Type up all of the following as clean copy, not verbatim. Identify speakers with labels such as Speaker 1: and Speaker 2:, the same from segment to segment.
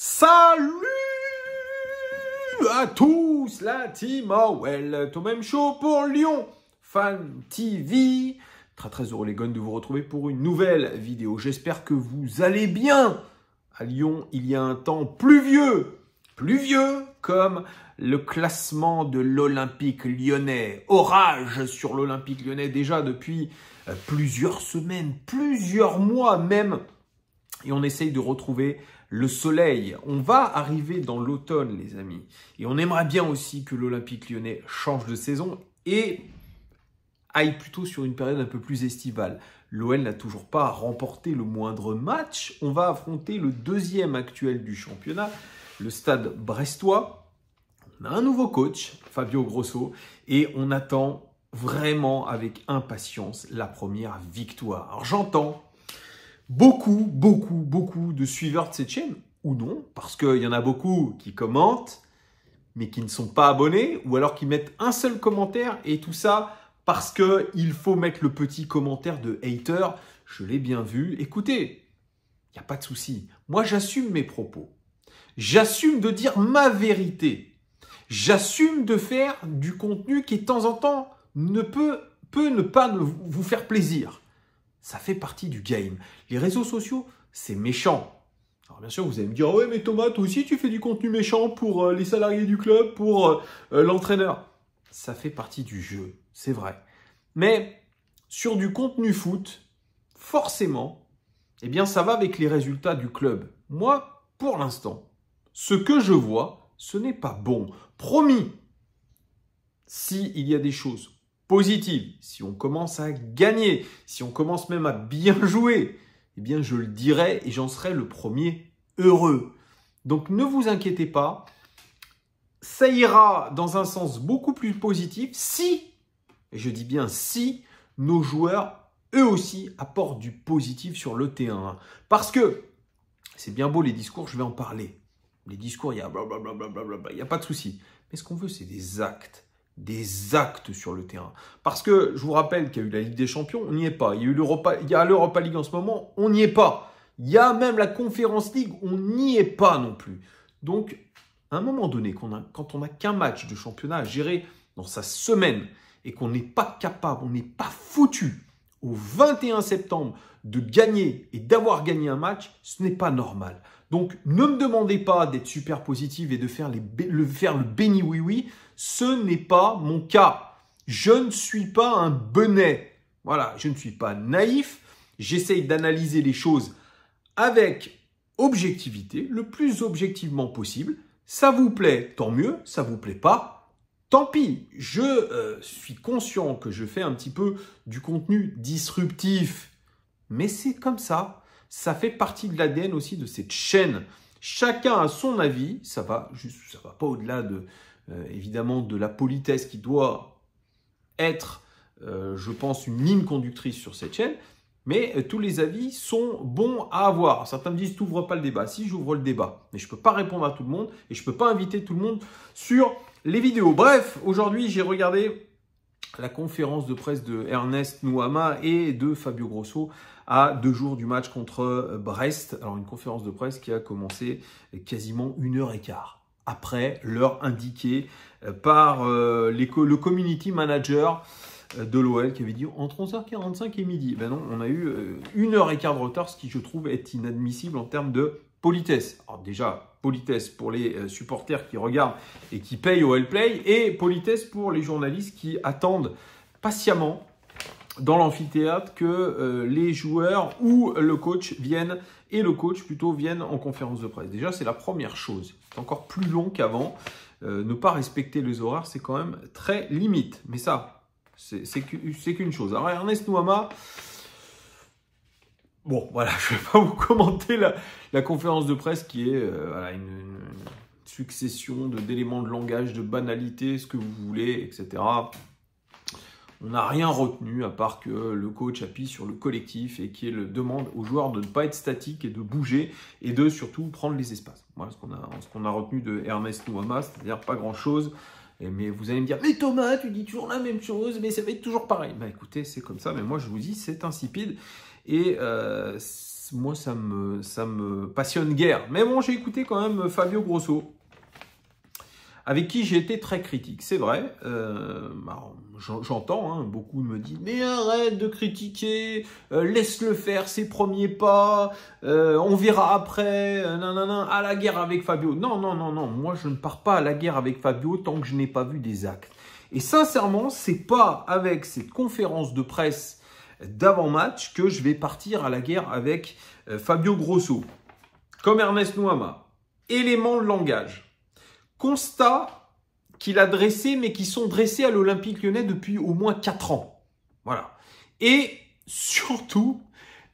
Speaker 1: Salut à tous, la team Orwell, tout même chaud pour Lyon Fan TV. Très heureux les gones de vous retrouver pour une nouvelle vidéo. J'espère que vous allez bien. À Lyon, il y a un temps pluvieux comme le classement de l'Olympique lyonnais. Orage sur l'Olympique lyonnais déjà depuis plusieurs semaines, plusieurs mois même. Et on essaye de retrouver le soleil. On va arriver dans l'automne, les amis. Et on aimerait bien aussi que l'Olympique lyonnais change de saison et aille plutôt sur une période un peu plus estivale. L'OL n'a toujours pas remporté le moindre match. On va affronter le deuxième actuel du championnat, le Stade brestois. On a un nouveau coach, Fabio Grosso, et on attend vraiment avec impatience la première victoire. Alors j'entends beaucoup de suiveurs de cette chaîne, ou non, parce qu'il y en a beaucoup qui commentent, mais qui ne sont pas abonnés, ou alors qui mettent un seul commentaire, et tout ça parce qu'il faut mettre le petit commentaire de hater. Je l'ai bien vu. Écoutez, il n'y a pas de souci. Moi, j'assume mes propos. J'assume de dire ma vérité. J'assume de faire du contenu qui, de temps en temps, peut ne pas vous faire plaisir. Ça fait partie du game. Les réseaux sociaux, c'est méchant. Alors bien sûr, vous allez me dire, ouais, mais Thomas, toi aussi, tu fais du contenu méchant pour les salariés du club, pour l'entraîneur. Ça fait partie du jeu, c'est vrai. Mais sur du contenu foot, forcément, eh bien, ça va avec les résultats du club. Moi, pour l'instant, ce que je vois, ce n'est pas bon. Promis, s'il y a des choses positive, si on commence à gagner, si on commence même à bien jouer, eh bien je le dirai et j'en serai le premier heureux. Donc ne vous inquiétez pas, ça ira dans un sens beaucoup plus positif si, et je dis bien si, nos joueurs eux aussi apportent du positif sur le terrain. Parce que c'est bien beau les discours, je vais en parler. Les discours, il y a blablabla, il n'y a pas de souci. Mais ce qu'on veut, c'est des actes. Des actes sur le terrain. Parce que je vous rappelle qu'il y a eu la Ligue des Champions, on n'y est pas. Il y a l'Europa League en ce moment, on n'y est pas. Il y a même la Conference League, on n'y est pas non plus. Donc, à un moment donné, quand on n'a qu'un match de championnat à gérer dans sa semaine et qu'on n'est pas capable, on n'est pas foutu au 21 septembre de gagner et d'avoir gagné un match, ce n'est pas normal. Donc, ne me demandez pas d'être super positif et de faire le béni oui-oui. Ce n'est pas mon cas. Je ne suis pas un benet. Voilà, je ne suis pas naïf. J'essaye d'analyser les choses avec objectivité, le plus objectivement possible. Ça vous plaît, tant mieux. Ça vous plaît pas, tant pis. Je suis conscient que je fais un petit peu du contenu disruptif. Mais c'est comme ça. Ça fait partie de l'ADN aussi de cette chaîne. Chacun a son avis. Ça va pas au-delà de, évidemment, de la politesse qui doit être, je pense, une ligne conductrice sur cette chaîne. Mais tous les avis sont bons à avoir. Certains me disent, tu n'ouvres pas le débat. Si, j'ouvre le débat. Mais je ne peux pas répondre à tout le monde et je ne peux pas inviter tout le monde sur les vidéos. Bref, aujourd'hui, j'ai regardé la conférence de presse de Ernest Nuama et de Fabio Grosso à 2 jours du match contre Brest. Alors, une conférence de presse qui a commencé quasiment 1h15 après l'heure indiquée par le community manager de l'OL qui avait dit entre 11h45 et midi. Ben non, on a eu 1h15 de retard, ce qui je trouve est inadmissible en termes de politesse. Alors déjà, politesse pour les supporters qui regardent et qui payent au Play et politesse pour les journalistes qui attendent patiemment dans l'amphithéâtre que les joueurs ou le coach viennent, et le coach plutôt viennent en conférence de presse. Déjà, c'est la première chose. C'est encore plus long qu'avant. Ne pas respecter les horaires, c'est quand même très limite. Mais ça, c'est qu'une chose. Alors, Ernest Nuama, bon, voilà, je ne vais pas vous commenter la conférence de presse qui est voilà, une succession d'éléments de langage, de banalité, ce que vous voulez, etc. On n'a rien retenu à part que le coach appuie sur le collectif et qu'il demande aux joueurs de ne pas être statiques et de bouger et de surtout prendre les espaces. Voilà ce qu'on a retenu de Ernest Nuama, c'est-à-dire pas grand-chose. Mais vous allez me dire, mais Thomas, tu dis toujours la même chose, mais ça va être toujours pareil. Bah écoutez, c'est comme ça, mais moi je vous dis, c'est insipide. Et moi, ça me passionne guère. Mais bon, j'ai écouté quand même Fabio Grosso, avec qui j'ai été très critique. C'est vrai, j'entends, hein, beaucoup me disent « Mais arrête de critiquer, laisse-le faire ses premiers pas, on verra après, nanana, à la guerre avec Fabio. » Non, non, non, non, moi je ne pars pas à la guerre avec Fabio tant que je n'ai pas vu des actes. Et sincèrement, c'est pas avec cette conférence de presse d'avant-match que je vais partir à la guerre avec Fabio Grosso. Comme Ernest Nouama, éléments de langage, constat qu'il a dressé, mais qui sont dressés à l'Olympique Lyonnais depuis au moins 4 ans. Voilà. Et surtout,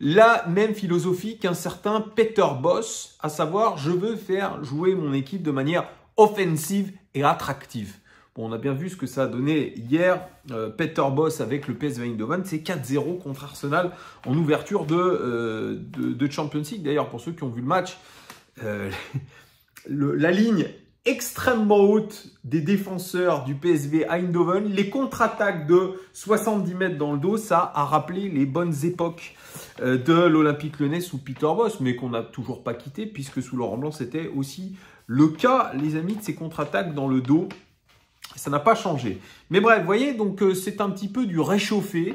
Speaker 1: la même philosophie qu'un certain Peter Bosz, à savoir, je veux faire jouer mon équipe de manière offensive et attractive. Bon, on a bien vu ce que ça a donné hier. Peter Bosz avec le PSV Eindhoven, c'est 4-0 contre Arsenal en ouverture de Champions League. D'ailleurs, pour ceux qui ont vu le match, la ligne extrêmement haute des défenseurs du PSV Eindhoven, les contre-attaques de 70 mètres dans le dos, ça a rappelé les bonnes époques de l'Olympique Lyonnais sous Peter Bosz, mais qu'on n'a toujours pas quitté, puisque sous Laurent Blanc, c'était aussi le cas, les amis, de ces contre-attaques dans le dos. Ça n'a pas changé. Mais bref, vous voyez, donc c'est un petit peu du réchauffé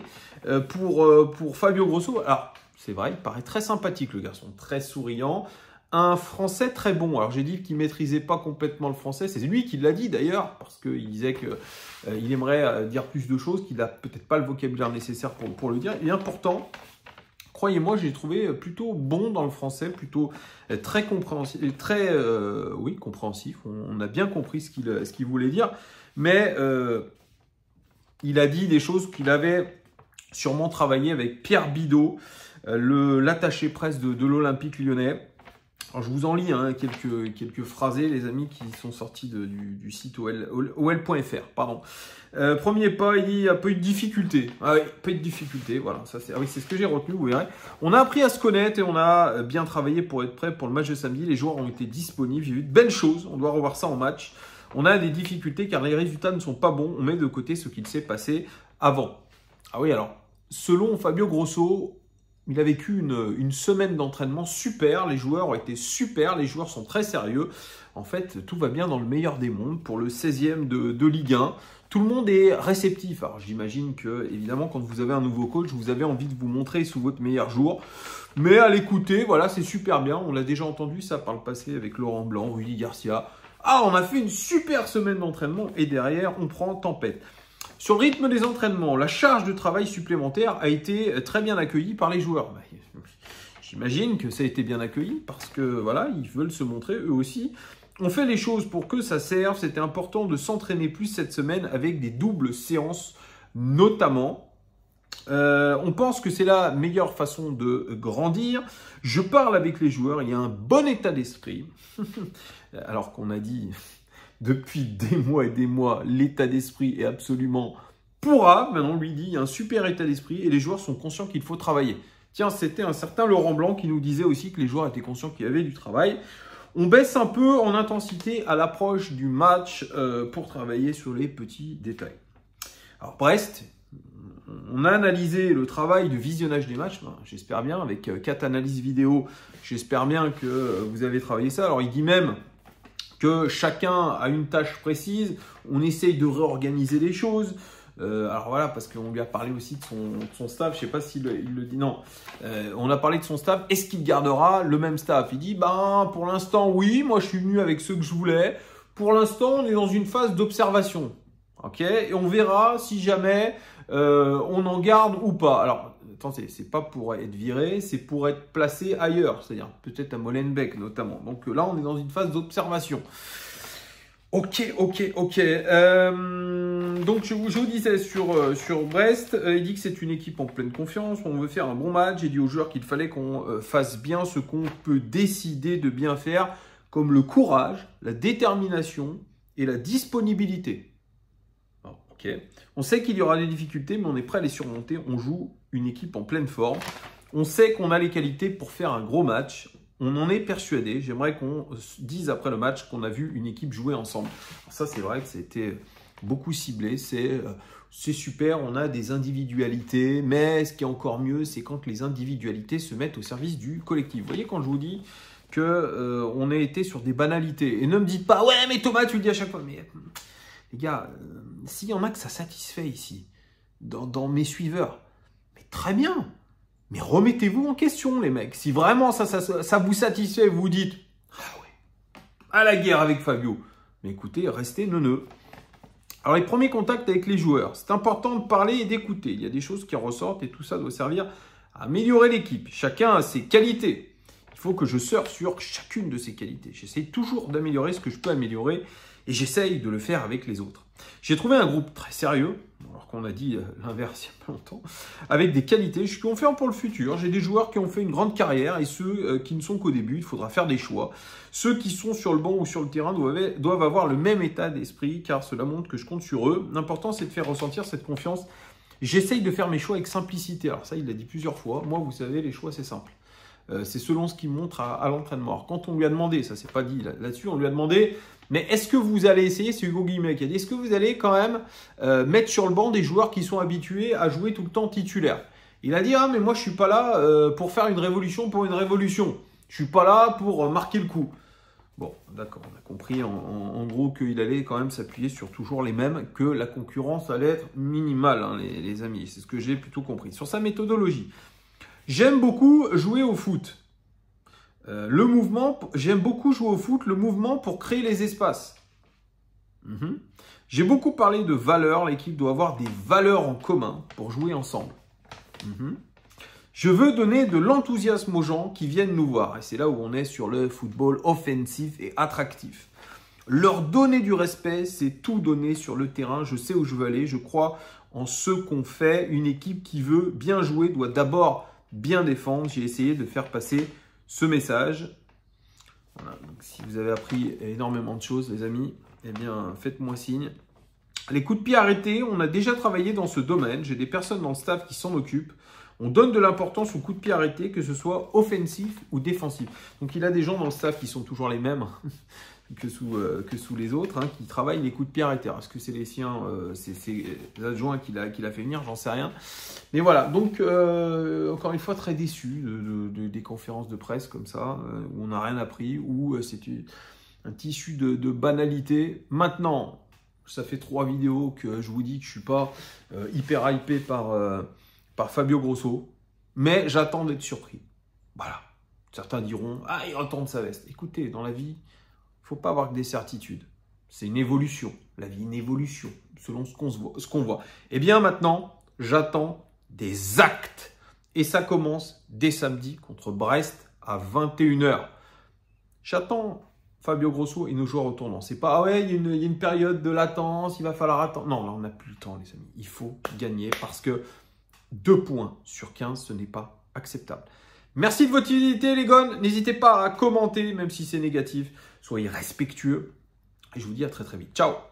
Speaker 1: pour Fabio Grosso. Alors, c'est vrai, il paraît très sympathique, le garçon, très souriant. Un français très bon. Alors, j'ai dit qu'il ne maîtrisait pas complètement le français. C'est lui qui l'a dit d'ailleurs, parce qu'il disait qu'il aimerait dire plus de choses, qu'il n'a peut-être pas le vocabulaire nécessaire pour le dire. Et pourtant, croyez-moi, j'ai trouvé plutôt bon dans le français, plutôt très compréhensif, oui, compréhensif. On a bien compris ce qu'il voulait dire. Mais il a dit des choses qu'il avait sûrement travaillé avec Pierre Bidot, l'attaché presse de l'Olympique Lyonnais. Alors, je vous en lis hein, quelques phrasés, les amis, qui sont sortis du site ol.fr. Pardon. Premier pas, il dit il n'y a pas eu de difficulté. Ah oui, pas eu de difficulté, voilà. Ça, c'est ce que j'ai retenu, vous verrez. On a appris à se connaître et on a bien travaillé pour être prêt pour le match de samedi. Les joueurs ont été disponibles. J'ai vu de belles choses. On doit revoir ça en match. On a des difficultés car les résultats ne sont pas bons. On met de côté ce qu'il s'est passé avant. Ah oui, alors, selon Fabio Grosso, il a vécu une semaine d'entraînement super. Les joueurs ont été super. Les joueurs sont très sérieux. En fait, tout va bien dans le meilleur des mondes pour le 16e de Ligue 1. Tout le monde est réceptif. Alors, j'imagine que, évidemment, quand vous avez un nouveau coach, vous avez envie de vous montrer sous votre meilleur jour. Mais à l'écouter, voilà, c'est super bien. On l'a déjà entendu ça par le passé avec Laurent Blanc, Rudy Garcia. Ah, on a fait une super semaine d'entraînement et derrière, on prend tempête. Sur le rythme des entraînements, la charge de travail supplémentaire a été très bien accueillie par les joueurs. J'imagine que ça a été bien accueilli parce que voilà, ils veulent se montrer eux aussi. On fait les choses pour que ça serve. C'était important de s'entraîner plus cette semaine avec des doubles séances notamment. On pense que c'est la meilleure façon de grandir. Je parle avec les joueurs, il y a un bon état d'esprit. Alors qu'on a dit depuis des mois et des mois, l'état d'esprit est absolument pourrave. Maintenant, on lui dit, il y a un super état d'esprit et les joueurs sont conscients qu'il faut travailler. Tiens, c'était un certain Laurent Blanc qui nous disait aussi que les joueurs étaient conscients qu'il y avait du travail. On baisse un peu en intensité à l'approche du match pour travailler sur les petits détails. Alors Brest, on a analysé le travail de visionnage des matchs, j'espère bien, avec 4 analyses vidéo, j'espère bien que vous avez travaillé ça. Alors il dit même que chacun a une tâche précise, on essaye de réorganiser les choses. Alors voilà, parce qu'on lui a parlé aussi de son staff, je ne sais pas s'il le dit, non. On a parlé de son staff, est-ce qu'il gardera le même staff? Il dit, pour l'instant, oui, moi je suis venu avec ceux que je voulais. Pour l'instant, on est dans une phase d'observation. Ok, et on verra si jamais on en garde ou pas. Alors, attendez, c'est pas pour être viré, c'est pour être placé ailleurs, c'est-à-dire peut-être à Molenbeek notamment. Donc là, on est dans une phase d'observation. Ok. Donc, je vous disais sur Brest, il dit que c'est une équipe en pleine confiance, on veut faire un bon match. J'ai dit aux joueurs qu'il fallait qu'on fasse bien ce qu'on peut décider de bien faire, comme le courage, la détermination et la disponibilité. On sait qu'il y aura des difficultés, mais on est prêt à les surmonter. On joue une équipe en pleine forme. On sait qu'on a les qualités pour faire un gros match. On en est persuadé. J'aimerais qu'on dise après le match qu'on a vu une équipe jouer ensemble. Alors ça, c'est vrai que c'était beaucoup ciblé, c'est super, on a des individualités, mais ce qui est encore mieux, c'est quand les individualités se mettent au service du collectif. Vous voyez, quand je vous dis que on a été sur des banalités, et ne me dites pas, ouais, mais Thomas, tu le dis à chaque fois, mais les gars, s'il y en a que ça satisfait ici, dans mes suiveurs, mais très bien, mais remettez-vous en question, les mecs. Si vraiment ça vous satisfait, vous dites, ah ouais, à la guerre avec Fabio, mais écoutez, restez neuneux. Alors, les premiers contacts avec les joueurs, c'est important de parler et d'écouter. Il y a des choses qui ressortent et tout ça doit servir à améliorer l'équipe. Chacun a ses qualités. Il faut que je surfe sur chacune de ces qualités. J'essaye toujours d'améliorer ce que je peux améliorer et j'essaye de le faire avec les autres. J'ai trouvé un groupe très sérieux, alors qu'on a dit l'inverse il n'y a pas longtemps, avec des qualités. Je suis confiant pour le futur. J'ai des joueurs qui ont fait une grande carrière et ceux qui ne sont qu'au début, il faudra faire des choix. Ceux qui sont sur le banc ou sur le terrain doivent avoir le même état d'esprit car cela montre que je compte sur eux. L'important, c'est de faire ressentir cette confiance. J'essaye de faire mes choix avec simplicité. Alors ça, il l'a dit plusieurs fois. Moi, vous savez, les choix, c'est simple. C'est selon ce qu'il montre à l'entraînement. Alors, quand on lui a demandé, ça c'est pas dit là-dessus, on lui a demandé, mais est-ce que vous allez essayer, c'est Hugo Guillemet qui a dit, est-ce que vous allez quand même mettre sur le banc des joueurs qui sont habitués à jouer tout le temps titulaire? Il a dit, ah mais moi je suis pas là pour faire une révolution pour une révolution. Je suis pas là pour marquer le coup. Bon, d'accord, on a compris en gros qu'il allait quand même s'appuyer sur toujours les mêmes, que la concurrence allait être minimale, hein, les amis. C'est ce que j'ai plutôt compris. Sur sa méthodologie. J'aime beaucoup jouer au foot. Le mouvement, j'aime beaucoup jouer au foot, le mouvement pour créer les espaces. J'ai beaucoup parlé de valeurs. L'équipe doit avoir des valeurs en commun pour jouer ensemble. Je veux donner de l'enthousiasme aux gens qui viennent nous voir. Et c'est là où on est sur le football offensif et attractif. Leur donner du respect, c'est tout donner sur le terrain. Je sais où je veux aller. Je crois en ce qu'on fait. Une équipe qui veut bien jouer doit d'abord bien défendre. J'ai essayé de faire passer ce message. Voilà, donc si vous avez appris énormément de choses, les amis, eh bien, faites-moi signe. Les coups de pied arrêtés, on a déjà travaillé dans ce domaine. J'ai des personnes dans le staff qui s'en occupent. On donne de l'importance aux coups de pied arrêtés, que ce soit offensif ou défensif. Donc, il a des gens dans le staff qui sont toujours les mêmes que sous les autres, hein, qui travaillent les coups de pied arrêtés. Est-ce que c'est les siens, c'est les adjoints qu'il a fait venir, j'en sais rien. Mais voilà, donc encore une fois, très déçu des conférences de presse comme ça, où on n'a rien appris, où c'est un tissu de banalité. Maintenant, ça fait 3 vidéos que je vous dis que je ne suis pas hyper hypé par Fabio Grosso, mais j'attends d'être surpris. Voilà. Certains diront, ah, il retourne sa veste. Écoutez, dans la vie, il ne faut pas avoir que des certitudes. C'est une évolution. La vie, une évolution, selon ce qu'on voit. Eh bien, maintenant, j'attends des actes. Et ça commence dès samedi contre Brest à 21 h. J'attends Fabio Grosso et nos joueurs au tournant. C'est pas, ah ouais, il y a une période de latence, il va falloir attendre. Non, là, on n'a plus le temps, les amis. Il faut gagner parce que 2 points sur 15, ce n'est pas acceptable. Merci de votre fidélité, les gones. N'hésitez pas à commenter, même si c'est négatif. Soyez respectueux. Et je vous dis à très très vite. Ciao!